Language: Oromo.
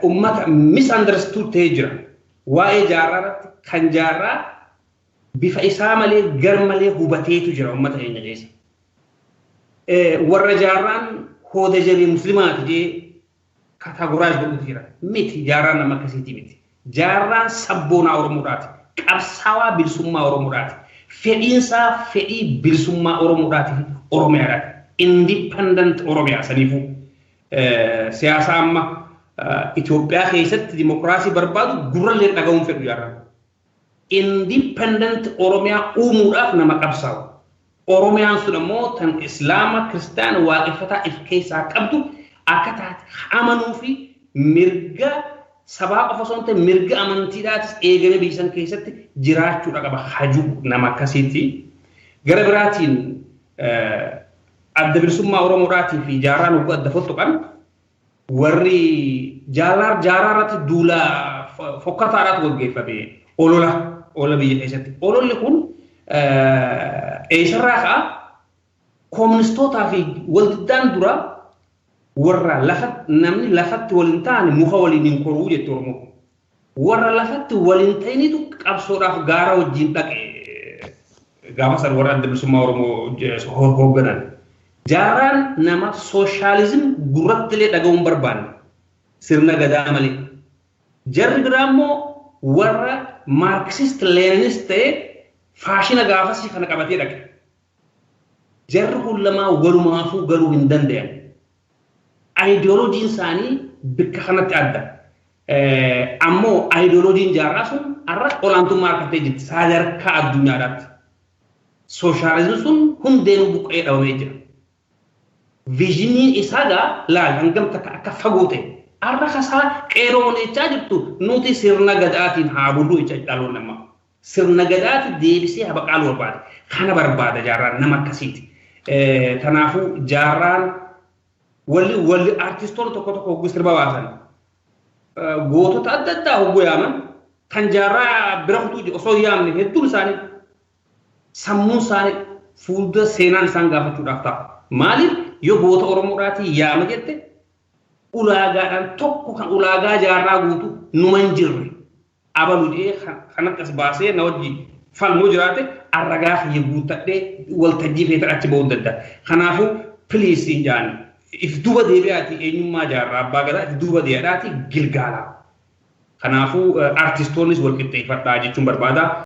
ummata misunderstood ta'ee jira. Waa'ee jaarraatti kan jaarraa bifa isaa malee gar malee hubateetu jira ummata keenya keessa. Warra jaarraan hooda jarii muslimaati jee kategoraayiz godhutu jira. Miti jaarraan nama akkasiiti miti. Jaarraan sabboonaa Oromoodhaati. Qabsaawaa bilisummaa Oromoodhaati. Fedhiinsaa fedhii bilisummaa Oromoodhaati fi Oromiyaadhaati. Independent Oromiyaa saniifuu siyaasa amma Itoophiyaa keessatti dimokiraasii barbaadu gurrallee dhaga'uun fedhu jaarraan. Independent Oromiyaa uumuudhaaf nama qabsaa'u. Oromiyaan sun immoo tan Islaama Kiristaana waaqeffataa if keessaa qabdu akka taate amanuu fi mirga sabaa qofa osoo hin ta'in mirga amantiidhaatis eegame biyyisan keessatti jiraachuudha qaba haju nama akkasiitti. Gara biraatiin adda bilisummaa Oromoodhaatii fi jaarraan ugguu adda fottoqan warri jaarraarratti duula fokkataadhaatu gaggeeffame olola biyya keessatti. Ololli kun eesarraa ka'a kooministootaa fi waldiddaan dura warra namni lafatti waliin ta'an muka waliin hin koruu jette Oromoo. Warra lafatti waliin ta'initu qabsoodhaaf gaara wajjin dhaqe gaafa san warra adda bilisummaa Oromoo hoogganan. Jaarraan nama sooshaalizim gurrattilee dhaga'uun barbaanne sirna gadaa malee. Jarri biraa immoo warra maarksist leeninist ta'e faashina gaafasii kana qabatee dhaqe. Jarri kun lamaa walumaafuu galuu hin danda'an. Ayidooloojiin isaanii bikka kanatti adda. Ammoo ayidooloojiin jaarraa sun har'a olaantummaa harkattee jirti sadarkaa addunyaadhaatti. Sooshaalizimii sun hundeenuu buqqee dhabamee jira. Viizhiniin isaa gaa laal hangam takka akka fagoo ta'e. Har'a kasaa qeeroo jechaa jirtu nuti sirna gadaatiin haa bullu jecha dhaloon namaa. Sirna gadaati deebisee habaqaaluu barbaada. Kana barbaada jaarraan nama akkasiiti. Kanaafuu jaarraan walli artistoonni tokko hogguu sirba baasan. Gootota adda addaa hogguu yaaman kan jaarraa bira kutuu osoo yaamne hedduun isaanii sammuun isaanii fuuldura seenaan isaan gaafachuudhaaf ta'a. Maaliif yoo goota Oromoodhaatii yaama jette ulaagaadhaan tokko kan ulaagaa jaarraa guutu numa hin jirre. Abalu jee kan akkas baasee na wajji falmuu jiraate arragaa kiyya guuttadhee waltajjii feetan achi ba'uu danda'a. Kanaafuu piliisiin jaani if duuba deebi'aati eenyummaa jaarraa abbaa gadaa if duuba deebi'aati gilgaalaa. Kanaafuu artistoonnis wal qixxeeffadhaa jechuun barbaada.